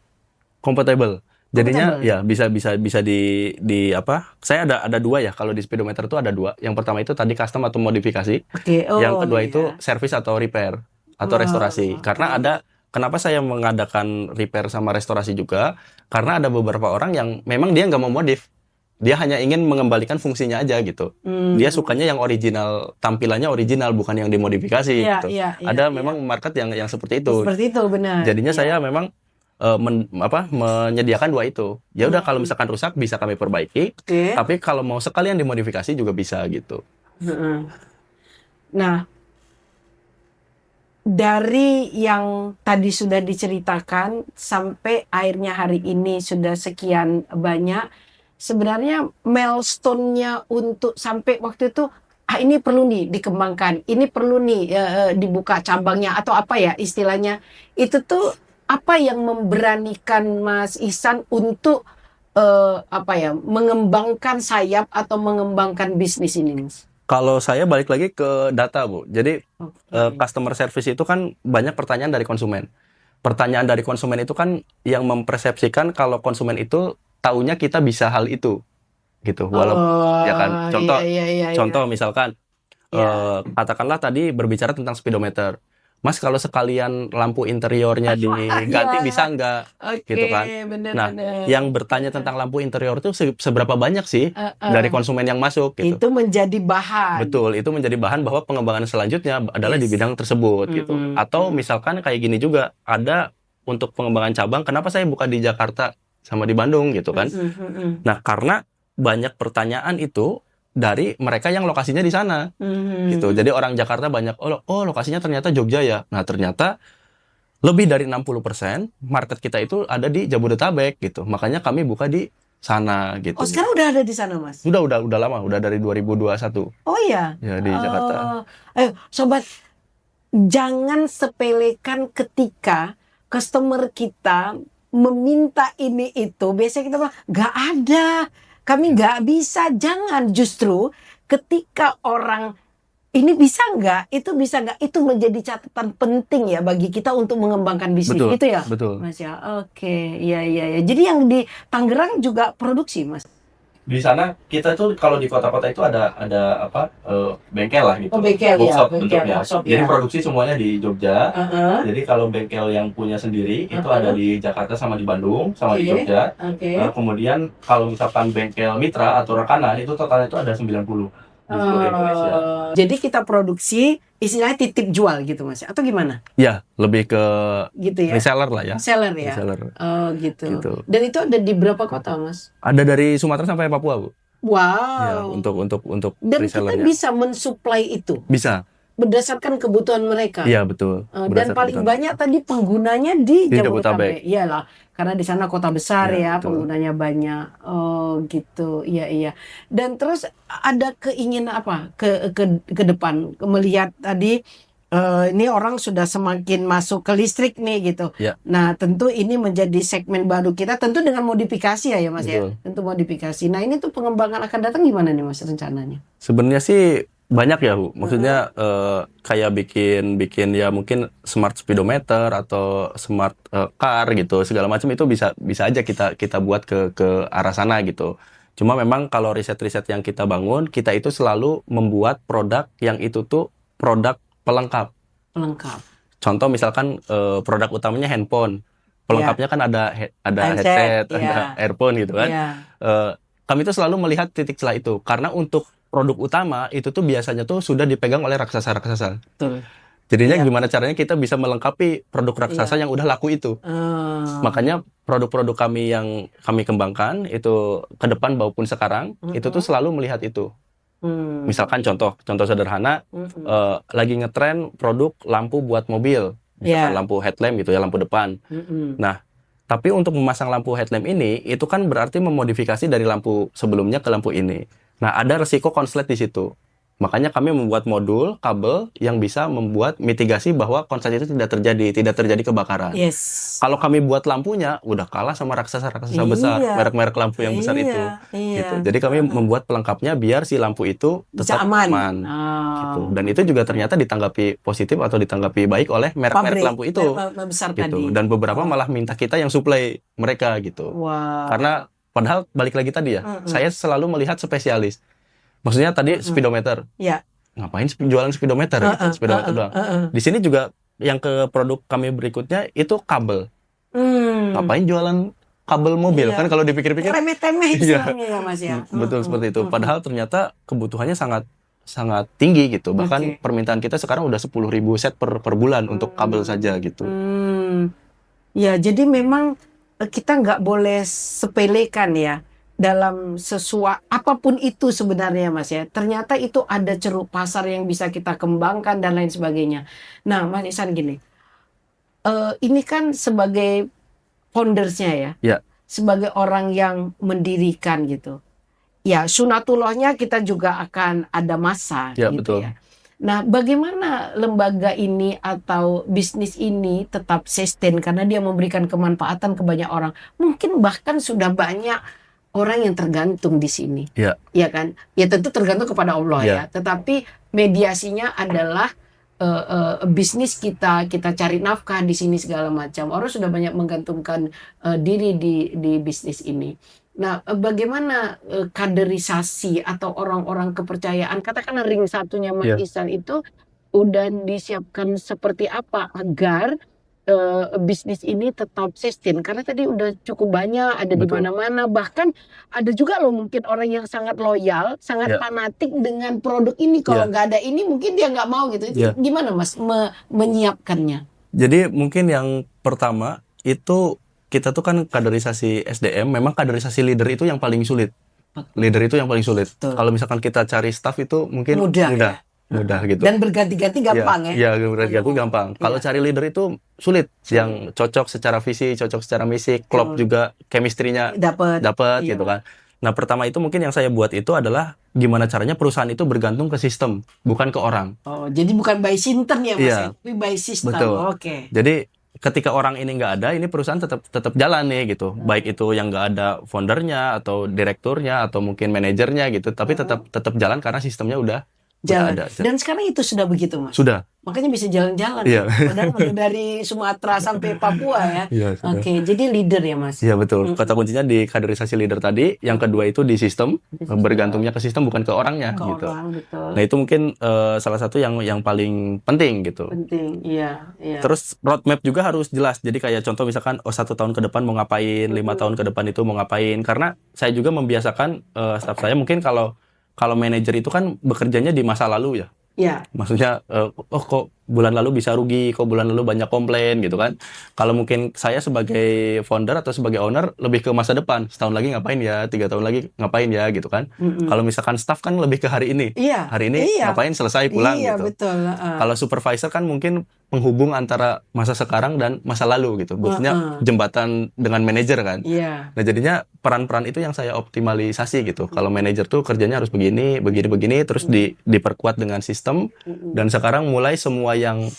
Kompatibel. Jadinya ya bisa di apa? Saya ada dua ya, kalau di speedometer itu ada dua. Yang pertama itu tadi custom atau modifikasi. Yang kedua itu service atau repair atau restorasi. Karena kenapa saya mengadakan repair sama restorasi juga? Karena ada beberapa orang yang memang dia nggak mau modif. Dia hanya ingin mengembalikan fungsinya aja gitu. Dia sukanya yang original, tampilannya original, bukan yang dimodifikasi gitu. Ada memang market yang seperti itu. Seperti itu, benar. Jadinya saya memang menyediakan dua itu. Ya udah, kalau misalkan rusak bisa kami perbaiki. Tapi kalau mau sekalian dimodifikasi juga bisa gitu. Nah, dari yang tadi sudah diceritakan sampai akhirnya hari ini sudah sekian banyak, sebenarnya milestone-nya untuk sampai waktu itu ini perlu nih dikembangkan, ini perlu nih dibuka cabangnya atau apa ya istilahnya, itu tuh apa yang memberanikan Mas Ihsan untuk mengembangkan sayap atau mengembangkan bisnis ini, Mas? Kalau saya balik lagi ke data, Bu. Jadi customer service itu kan banyak pertanyaan dari konsumen. Pertanyaan dari konsumen itu kan yang mempersepsikan kalau konsumen itu taunya kita bisa hal itu, gitu. Walaupun ya kan. Contoh misalkan katakanlah tadi berbicara tentang speedometer. Mas, kalau sekalian lampu interiornya diganti bisa nggak? Gitu kan. Nah, yang bertanya tentang lampu interior itu seberapa banyak sih dari konsumen yang masuk gitu. Itu menjadi bahan. Betul, itu menjadi bahan bahwa pengembangan selanjutnya adalah di bidang tersebut gitu. Atau misalkan kayak gini juga, ada untuk pengembangan cabang, kenapa saya buka di Jakarta sama di Bandung gitu kan. Nah, karena banyak pertanyaan itu dari mereka yang lokasinya di sana, gitu. Jadi orang Jakarta banyak, lokasinya ternyata Jogja ya. Nah, ternyata lebih dari 60% market kita itu ada di Jabodetabek gitu. Makanya kami buka di sana gitu. Oh, sekarang udah ada di sana, Mas? Udah lama, udah dari 2021. Oh iya? Ya, di Jakarta. Ayo, sobat, jangan sepelekan ketika customer kita meminta ini itu. Biasanya kita bilang, nggak ada. Kami nggak bisa. Jangan, justru ketika orang ini bisa nggak, itu bisa nggak, itu menjadi catatan penting ya bagi kita untuk mengembangkan bisnis. Betul, gitu ya, betul. Mas ya. Oke, iya. Jadi yang di Tangerang juga produksi, Mas? Di sana kita tuh kalau di kota-kota itu ada bengkel lah gitu. Oh, bengkel ya, bentuknya. Jadi produksi semuanya di Jogja. Jadi kalau bengkel yang punya sendiri itu ada di Jakarta sama di Bandung sama di Jogja. Kemudian kalau misalkan bengkel mitra atau rekanan itu totalnya itu ada 90 di seluruh Indonesia. Jadi kita produksi istilahnya titip jual gitu Mas atau gimana? Ya, lebih ke Gitu ya. reseller lah ya. Seller ya. Reseller. Oh gitu. Gitu. Dan itu ada di berapa kota Mas? Ada dari Sumatera sampai Papua, Bu. Ya, Wow. untuk Dan kita resellernya. bisa mensuplai itu Bisa. berdasarkan kebutuhan mereka. Iya, betul. Dan Berdasarkan paling kebutuhan. banyak tadi penggunanya di Di Jabodetabek. Jabodetabek. Iyalah, karena di sana kota besar Iya, ya, betul. penggunanya banyak. Oh, gitu. Iya, iya. Dan terus ada keinginan apa ke depan melihat tadi ini orang sudah semakin masuk ke listrik nih gitu. Ya. Nah, tentu ini menjadi segmen baru kita tentu dengan modifikasi ya Mas ya. Betul. Tentu modifikasi. Nah, ini tuh pengembangan akan datang gimana nih Mas rencananya? Sebenarnya sih banyak ya, Bu. Maksudnya kayak bikin ya mungkin smart speedometer atau smart car gitu, segala macam itu bisa aja kita buat ke arah sana gitu. Cuma memang kalau riset-riset yang kita bangun, kita itu selalu membuat produk yang itu tuh produk pelengkap. Pelengkap. Contoh misalkan produk utamanya handphone. Pelengkapnya kan ada Handset, headset, ada earphone gitu kan. Iya. Kami tuh selalu melihat titik celah itu karena untuk produk utama itu tuh biasanya tuh sudah dipegang oleh raksasa-raksasa. Betul. Jadinya Iya. gimana caranya kita bisa melengkapi produk raksasa yang udah laku itu. Makanya produk-produk kami yang kami kembangkan itu ke depan maupun sekarang itu tuh selalu melihat itu. Misalkan contoh sederhana lagi ngetren produk lampu buat mobil, misalkan Iya. lampu headlamp gitu ya, lampu depan. Nah, tapi untuk memasang lampu headlamp ini itu kan berarti memodifikasi dari lampu sebelumnya ke lampu ini. Nah, ada resiko konslet di situ. Makanya kami membuat modul kabel yang bisa membuat mitigasi bahwa konslet itu tidak terjadi kebakaran. Yes. Kalau kami buat lampunya udah kalah sama raksasa-raksasa Iya. besar, merek-merek lampu yang besar Iya, itu. iya. Gitu. Jadi kami membuat pelengkapnya biar si lampu itu Bisa tetap aman. gitu. Dan itu juga ternyata ditanggapi positif atau ditanggapi baik oleh merek-merek Pabrik, lampu itu. merek besar Gitu. tadi. Dan beberapa malah minta kita yang supply mereka gitu. Wah. Karena padahal balik lagi tadi ya, saya selalu melihat spesialis. Maksudnya tadi speedometer. Iya. Ngapain jualan speedometer gitu, speedometer doang. Di sini juga yang ke produk kami berikutnya itu kabel. Ngapain jualan kabel mobil? Iya. Kan kalau dipikir-pikir remeh-temeh istilahnya ya Mas ya. betul seperti itu. Padahal ternyata kebutuhannya sangat tinggi gitu. Bahkan permintaan kita sekarang udah 10.000 set per bulan untuk kabel saja gitu. Ya, jadi memang kita nggak boleh sepelekan ya dalam sesuatu apapun itu sebenarnya Mas ya. Ternyata itu ada ceruk pasar yang bisa kita kembangkan dan lain sebagainya. Nah, Mas Ihsan gini, ini kan sebagai foundersnya ya, Ya. sebagai orang yang mendirikan gitu. Ya, sunatullahnya kita juga akan ada masa Ya, gitu betul. ya. Nah, bagaimana lembaga ini atau bisnis ini tetap sustain karena dia memberikan kemanfaatan ke banyak orang. Mungkin bahkan sudah banyak orang yang tergantung di sini. Ya. Ya kan? Ya tentu tergantung kepada Allah ya. Tetapi mediasinya adalah bisnis kita cari nafkah di sini segala macam. Orang sudah banyak menggantungkan diri di bisnis ini. Nah, bagaimana kaderisasi atau orang-orang kepercayaan, katakanlah ring satunya Mas Ihsan itu udah disiapkan seperti apa agar bisnis ini tetap sustain? Karena tadi udah cukup banyak, ada di mana-mana, bahkan ada juga loh mungkin orang yang sangat loyal, sangat fanatik dengan produk ini. Kalau nggak ada ini mungkin dia nggak mau gitu. Gimana Mas menyiapkannya? Jadi mungkin yang pertama itu kita tuh kan kaderisasi SDM, memang kaderisasi leader itu yang paling sulit. Leader itu yang paling sulit. Kalau misalkan kita cari staff itu mungkin mudah gitu. Dan berganti-ganti gampang ya? Iya, berganti-ganti gampang. Kalau cari leader itu sulit. Yang cocok secara visi, cocok secara misi, klop juga chemistry-nya dapat gitu kan. Nah, pertama itu mungkin yang saya buat itu adalah gimana caranya perusahaan itu bergantung ke sistem, bukan ke orang. Oh, jadi bukan by system ya Mas, tapi by system. Betul. Oke. Jadi ketika orang ini nggak ada, ini perusahaan tetap jalan nih gitu. Baik itu yang nggak ada foundernya atau direkturnya atau mungkin manajernya gitu, tapi tetap jalan karena sistemnya udah ada. Dan sekarang itu sudah begitu Mas? Sudah. Makanya bisa jalan-jalan. Iya. Padahal dari Sumatera sampai Papua ya. Iya, Oke, jadi leader ya Mas? Iya betul. Kata kuncinya di kaderisasi leader tadi. Yang kedua itu di sistem, bergantungnya ke sistem bukan ke orangnya gitu. Betul. Nah itu mungkin salah satu yang paling penting gitu. Penting, iya. Terus roadmap juga harus jelas. Jadi kayak contoh misalkan 1 tahun ke depan mau ngapain, 5 tahun ke depan itu mau ngapain. Karena saya juga membiasakan staff saya mungkin kalau manajer itu kan bekerjanya di masa lalu ya. Ya. Maksudnya, oh kok bulan lalu bisa rugi, kok bulan lalu banyak komplain gitu kan. Kalau mungkin saya sebagai founder atau sebagai owner lebih ke masa depan, setahun lagi ngapain ya, 3 tahun lagi ngapain ya gitu kan. Kalau misalkan staff kan lebih ke hari ini, Iya, hari ini iya, ngapain selesai pulang iya gitu. betul. Kalau supervisor kan mungkin penghubung antara masa sekarang dan masa lalu gitu. Maksudnya jembatan dengan manajer kan. Iya. Nah jadinya peran-peran itu yang saya optimalisasi gitu. Kalau manajer tuh kerjanya harus begini, begini, terus diperkuat dengan sistem. Dan sekarang mulai semua yang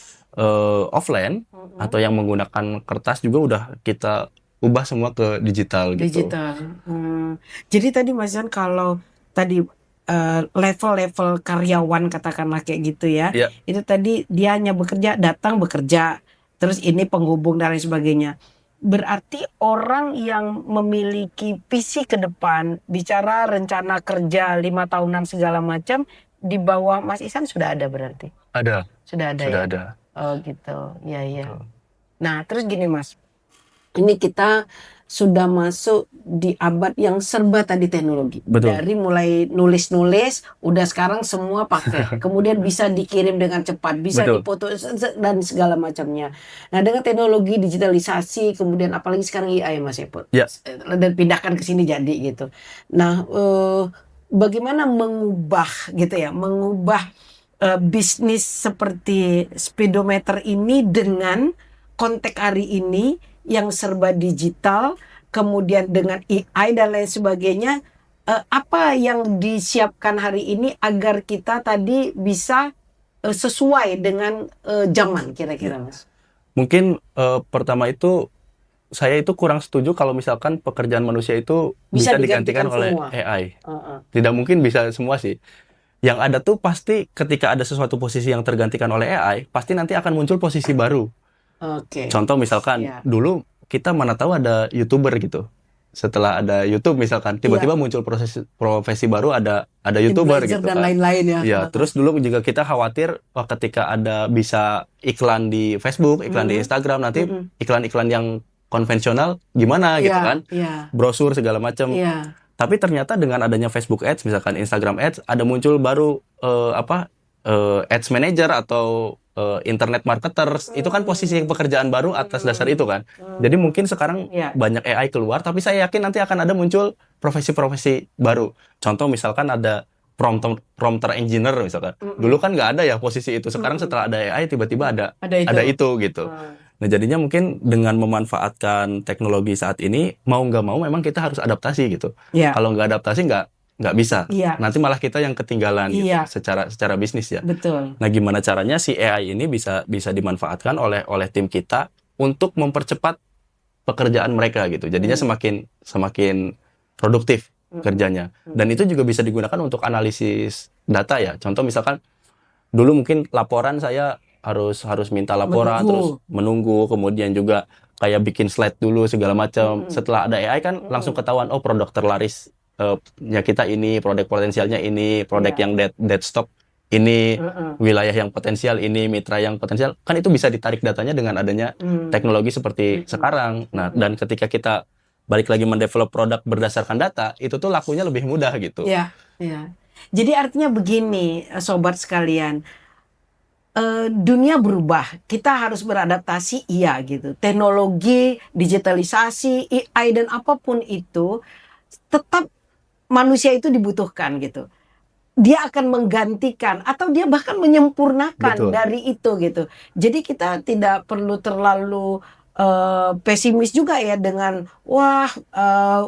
offline atau yang menggunakan kertas juga udah kita ubah semua ke digital gitu. Digital. Jadi tadi Mas Yan kalau tadi level-level karyawan katakanlah kayak gitu ya. Iya. Itu tadi dia hanya bekerja, datang bekerja. Terus ini penghubung dan lain sebagainya. Berarti orang yang memiliki visi ke depan, bicara rencana kerja 5 tahunan segala macam, di bawah Mas Ihsan sudah ada berarti? Ada. Sudah ada Sudah ya? ada. Oh gitu, ya. Betul. Nah terus gini Mas, ini kita sudah masuk di abad yang serba tadi teknologi. Betul. Dari mulai nulis-nulis, udah sekarang semua pakai. Kemudian bisa dikirim dengan cepat, bisa Betul. dipoto dan segala macamnya. Nah dengan teknologi digitalisasi, kemudian apalagi sekarang AI Mas Epot, Ya. dan pindahkan ke sini jadi gitu. Nah bagaimana mengubah gitu ya, mengubah bisnis seperti speedometer ini dengan konteks hari ini yang serba digital, kemudian dengan AI dan lain sebagainya, apa yang disiapkan hari ini agar kita tadi bisa sesuai dengan zaman kira-kira Mas? Mungkin pertama itu saya itu kurang setuju kalau misalkan pekerjaan manusia itu bisa digantikan oleh semua. AI. Tidak mungkin bisa semua sih. Yang ada tuh pasti ketika ada sesuatu posisi yang tergantikan oleh AI, pasti nanti akan muncul posisi baru. Oke. Contoh misalkan dulu kita mana tahu ada YouTuber gitu. Setelah ada YouTube misalkan tiba-tiba muncul profesi baru, ada YouTuber gitu dan kan. lain-lain ya. Iya, terus dulu juga kita khawatir ketika ada bisa iklan di Facebook, iklan di Instagram, nanti iklan-iklan yang konvensional gimana gitu kan. Brosur segala macam. Tapi ternyata dengan adanya Facebook Ads, misalkan Instagram Ads, ada muncul baru Ads Manager atau Internet Marketers. Itu kan posisi pekerjaan baru atas dasar itu kan. Jadi mungkin sekarang banyak AI keluar, tapi saya yakin nanti akan ada muncul profesi-profesi baru. Contoh misalkan ada prompter engineer misalkan. Dulu kan nggak ada ya posisi itu. Sekarang setelah ada AI tiba-tiba ada itu gitu. Nah jadinya mungkin dengan memanfaatkan teknologi saat ini, mau nggak mau memang kita harus adaptasi gitu. Kalau nggak adaptasi nggak bisa. Nanti malah kita yang ketinggalan gitu, secara bisnis ya. Betul. Nah gimana caranya si AI ini bisa dimanfaatkan oleh tim kita untuk mempercepat pekerjaan mereka gitu. Jadinya semakin produktif kerjanya. Dan itu juga bisa digunakan untuk analisis data ya. Contoh misalkan dulu mungkin laporan saya harus minta laporan, terus menunggu, kemudian juga kayak bikin slide dulu segala macam. Setelah ada AI kan langsung ketahuan, oh produk terlaris ya kita ini, produk potensialnya ini, produk yang dead stock ini, wilayah yang potensial ini, mitra yang potensial, kan itu bisa ditarik datanya dengan adanya teknologi seperti sekarang. Nah, dan ketika kita balik lagi mendevelop produk berdasarkan data, itu tuh lakunya lebih mudah gitu. Iya. Jadi artinya begini, sobat sekalian, dunia berubah, kita harus beradaptasi, iya gitu. Teknologi, digitalisasi, AI dan apapun itu, tetap manusia itu dibutuhkan gitu. Dia akan menggantikan atau dia bahkan menyempurnakan dari itu gitu. Jadi kita tidak perlu terlalu pesimis juga ya dengan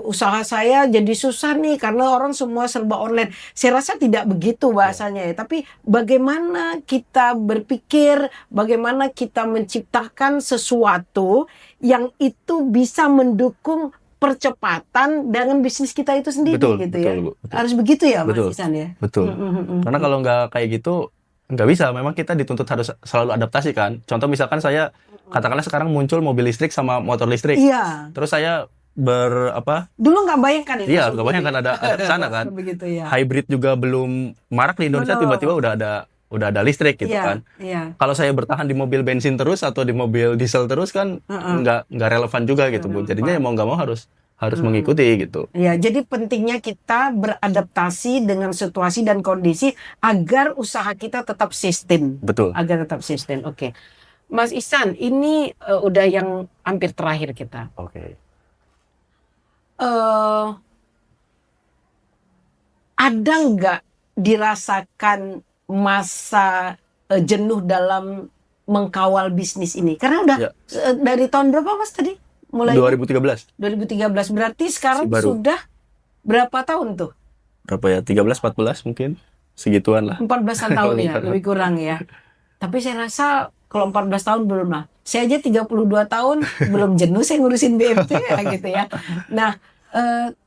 usaha saya jadi susah nih karena orang semua serba online. Saya rasa tidak begitu bahasanya ya. Tapi bagaimana kita berpikir, bagaimana kita menciptakan sesuatu yang itu bisa mendukung percepatan dengan bisnis kita itu sendiri betul. Harus begitu ya Mas Ihsan ya. Betul. Karena kalau nggak kayak gitu nggak bisa. Memang kita dituntut harus selalu adaptasi kan. Contoh misalkan saya katakanlah sekarang muncul mobil listrik sama motor listrik. Iya. Terus saya dulu nggak bayangkan itu. Iya, nggak bayangkan ada sana kan. Begitu, ya. Hybrid juga belum marak di Indonesia, tiba-tiba udah ada listrik gitu kan. Iya. Kalau saya bertahan di mobil bensin terus atau di mobil diesel terus kan nggak relevan juga gitu Bu. Jadinya mau nggak mau harus harus mengikuti gitu. Ya, jadi pentingnya kita beradaptasi dengan situasi dan kondisi agar usaha kita tetap sustain. Betul. Agar tetap sustain. Oke. Mas Ihsan, ini udah yang hampir terakhir kita. Oke. Ada nggak dirasakan masa jenuh dalam mengkawal bisnis ini? Karena udah dari tahun berapa Mas tadi? Mulai 2013. 2013 berarti sekarang Baru. sudah berapa tahun tuh? Berapa ya? 13 14 mungkin. Segituan lah. 14 tahun ya, lebih kurang ya. Tapi saya rasa kalau 14 tahun belum lah. Saya aja 32 tahun belum jenuh saya ngurusin BMT ya gitu ya. Nah,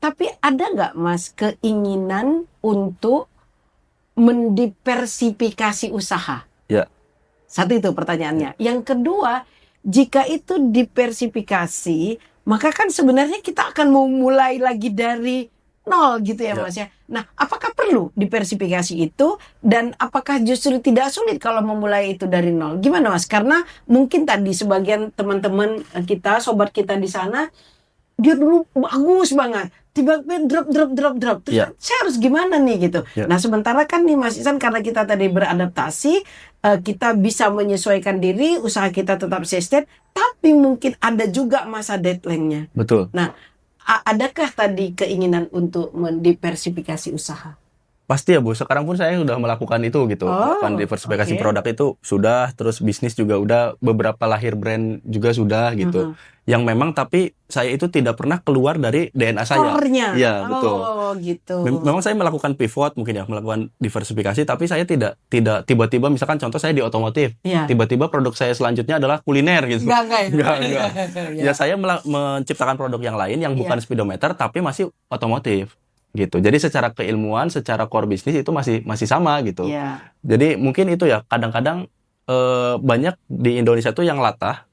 tapi ada nggak Mas keinginan untuk mendiversifikasi usaha? Ya. Satu itu pertanyaannya. Yang kedua, jika itu diversifikasi, maka kan sebenarnya kita akan mau mulai lagi dari nol gitu ya Mas ya. Nah, apakah perlu diversifikasi itu dan apakah justru tidak sulit kalau memulai itu dari nol? Gimana Mas? Karena mungkin tadi sebagian teman-teman kita, sobat kita di sana, dia dulu bagus banget, tiba-tiba drop. Terus saya harus gimana nih gitu. Nah, sementara kan nih Mas Ihsan karena kita tadi beradaptasi, kita bisa menyesuaikan diri, usaha kita tetap sustain, tapi mungkin ada juga masa deadline-nya. Betul. Nah, adakah tadi keinginan untuk mendiversifikasi usaha? Pasti ya Bu, sekarang pun saya sudah melakukan itu gitu. Melakukan diversifikasi produk itu sudah, terus bisnis juga udah, beberapa lahir brand juga sudah gitu. Yang memang tapi saya itu tidak pernah keluar dari DNA saya. Core-nya. Iya, betul. Oh, gitu. Memang saya melakukan pivot mungkin ya, melakukan diversifikasi, tapi saya tidak tiba-tiba misalkan contoh saya di otomotif. Tiba-tiba produk saya selanjutnya adalah kuliner gitu. Enggak. Ya saya menciptakan produk yang lain yang bukan speedometer tapi masih otomotif. Gitu. Jadi secara keilmuan, secara core bisnis itu masih sama gitu. Jadi mungkin itu ya kadang-kadang banyak di Indonesia tuh yang latah.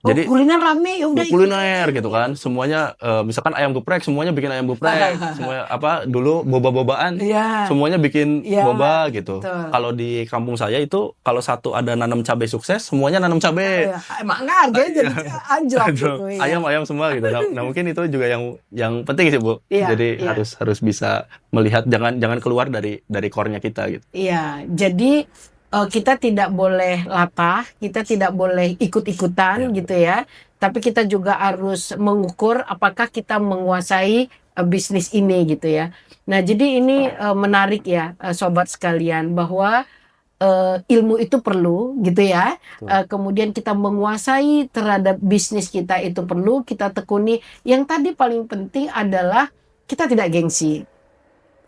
Jadi kuliner rame ya udah kuliner gitu kan. Semuanya misalkan ayam geprek semuanya bikin ayam geprek. Semuanya dulu boba-bobaan semuanya bikin boba gitu. Kalau di kampung saya itu kalau satu ada nanam cabai sukses, semuanya nanam cabai. Emang harganya jadi anjlok gitu. Ayam semua gitu. Nah, mungkin itu juga yang penting sih, Bu. Jadi harus bisa melihat jangan keluar dari core-nya kita gitu. Iya, jadi kita tidak boleh latah, kita tidak boleh ikut-ikutan gitu ya. Tapi kita juga harus mengukur apakah kita menguasai bisnis ini gitu ya. Nah, jadi ini menarik ya sobat sekalian bahwa ilmu itu perlu gitu ya. Kemudian kita menguasai terhadap bisnis kita itu perlu kita tekuni. Yang tadi paling penting adalah kita tidak gengsi.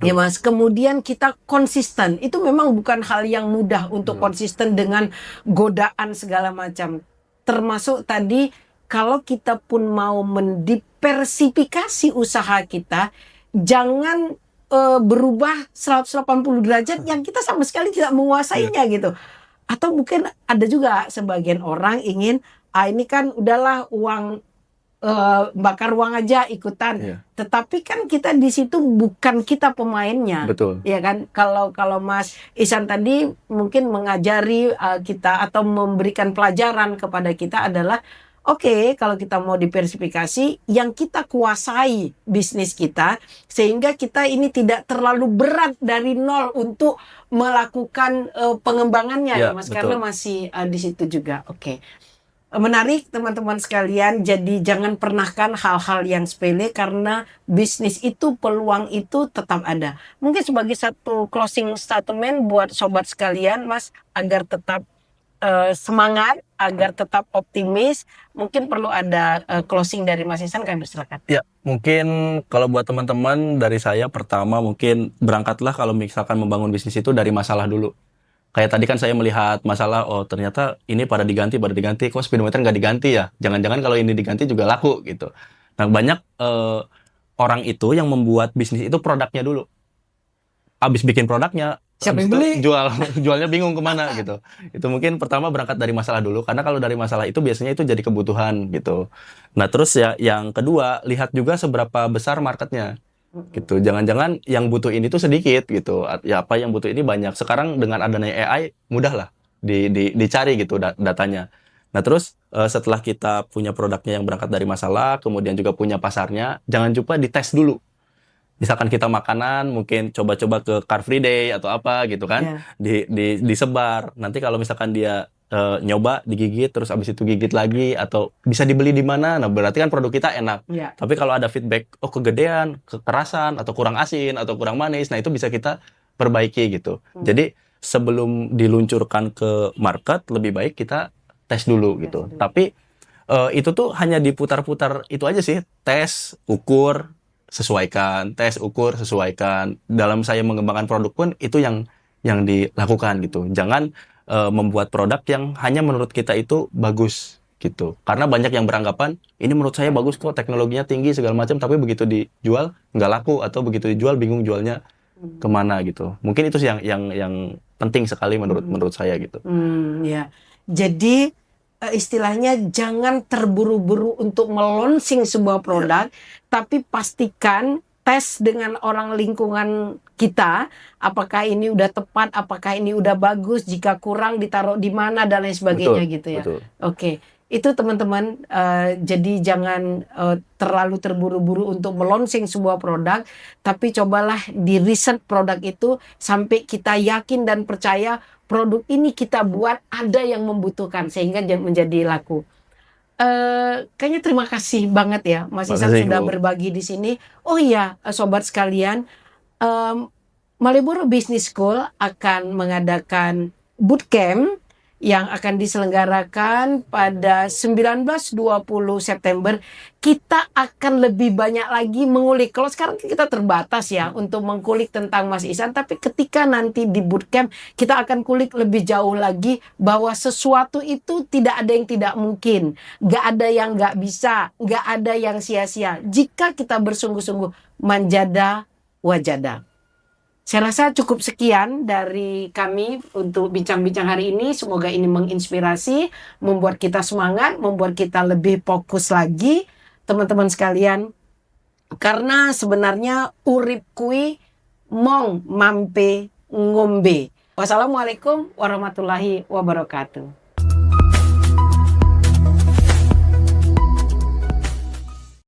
Ya Mas, kemudian kita konsisten. Itu memang bukan hal yang mudah untuk konsisten dengan godaan segala macam. Termasuk tadi kalau kita pun mau mendiversifikasi usaha kita, jangan berubah 180 derajat yang kita sama sekali tidak menguasainya gitu. Atau mungkin ada juga sebagian orang ingin, ini kan udahlah uang bakar uang aja ikutan. Tetapi kan kita di situ bukan kita pemainnya. Betul. Ya kan? Kalau Mas Ihsan tadi mungkin mengajari kita atau memberikan pelajaran kepada kita adalah oke, kalau kita mau diversifikasi yang kita kuasai bisnis kita sehingga kita ini tidak terlalu berat dari nol untuk melakukan pengembangannya ya Mas, karena masih di situ juga. Oke. Menarik teman-teman sekalian, jadi jangan pernahkan hal-hal yang sepele karena bisnis itu, peluang itu tetap ada. Mungkin sebagai satu closing statement buat sobat sekalian Mas, agar tetap semangat, agar tetap optimis, mungkin perlu ada closing dari Mas Ihsan, kami persilakan. Ya, mungkin kalau buat teman-teman dari saya pertama mungkin berangkatlah kalau misalkan membangun bisnis itu dari masalah dulu. Kayak tadi kan saya melihat masalah, ternyata ini pada diganti, kok speedometer nggak diganti ya? Jangan-jangan kalau ini diganti juga laku gitu. Nah banyak orang itu yang membuat bisnis itu produknya dulu. Abis bikin produknya, siapa yang beli? Jualnya bingung kemana gitu. Itu mungkin pertama berangkat dari masalah dulu, karena kalau dari masalah itu biasanya itu jadi kebutuhan gitu. Nah terus ya yang kedua, lihat juga seberapa besar marketnya. Gitu. Jangan-jangan yang butuh ini tuh sedikit gitu. Ya apa yang butuh ini banyak. Sekarang dengan adanya AI mudah lah dicari gitu datanya. Nah terus setelah kita punya produknya yang berangkat dari masalah, kemudian juga punya pasarnya, jangan lupa dites dulu. Misalkan kita makanan, mungkin coba-coba ke Car Free Day atau apa gitu kan, disebar. Nanti kalau misalkan dia nyoba digigit, terus abis itu gigit lagi, atau bisa dibeli di mana, nah berarti kan produk kita enak. Tapi kalau ada feedback, oh kegedean, kekerasan, atau kurang asin, atau kurang manis, nah itu bisa kita perbaiki gitu. Jadi sebelum diluncurkan ke market, lebih baik kita tes dulu gitu. Tapi itu tuh hanya diputar-putar itu aja sih, tes, ukur, sesuaikan, tes, ukur, sesuaikan. Dalam saya mengembangkan produk pun itu yang dilakukan gitu. Jangan membuat produk yang hanya menurut kita itu bagus gitu. Karena banyak yang beranggapan ini menurut saya bagus kok, teknologinya tinggi segala macam, tapi begitu dijual nggak laku, atau begitu dijual bingung jualnya kemana gitu. Mungkin itu sih yang penting sekali menurut saya gitu. Ya. Jadi istilahnya jangan terburu-buru untuk melonsing sebuah produk, tapi pastikan tes dengan orang lingkungan kita, apakah ini udah tepat, apakah ini udah bagus, jika kurang ditaruh di mana dan lain sebagainya gitu ya. Betul. Oke. Itu teman-teman, jadi jangan terlalu terburu-buru untuk melonsing sebuah produk, tapi cobalah di riset produk itu sampai kita yakin dan percaya produk ini kita buat ada yang membutuhkan sehingga menjadi laku. Kayaknya terima kasih banget ya Mas Ihsan sudah berbagi di sini. Oh iya, sobat sekalian, Malioboro Business School akan mengadakan bootcamp yang akan diselenggarakan pada 19-20 September. Kita akan lebih banyak lagi mengulik. Kalau sekarang kita terbatas ya untuk mengkulik tentang Mas Ihsan, tapi ketika nanti di bootcamp kita akan kulik lebih jauh lagi bahwa sesuatu itu tidak ada yang tidak mungkin, gak ada yang gak bisa, gak ada yang sia-sia jika kita bersungguh-sungguh manjada wajada. Saya rasa cukup sekian dari kami untuk bincang-bincang hari ini. Semoga ini menginspirasi, membuat kita semangat, membuat kita lebih fokus lagi, teman-teman sekalian. Karena sebenarnya urip kui mong mampe ngombe. Wassalamualaikum warahmatullahi wabarakatuh.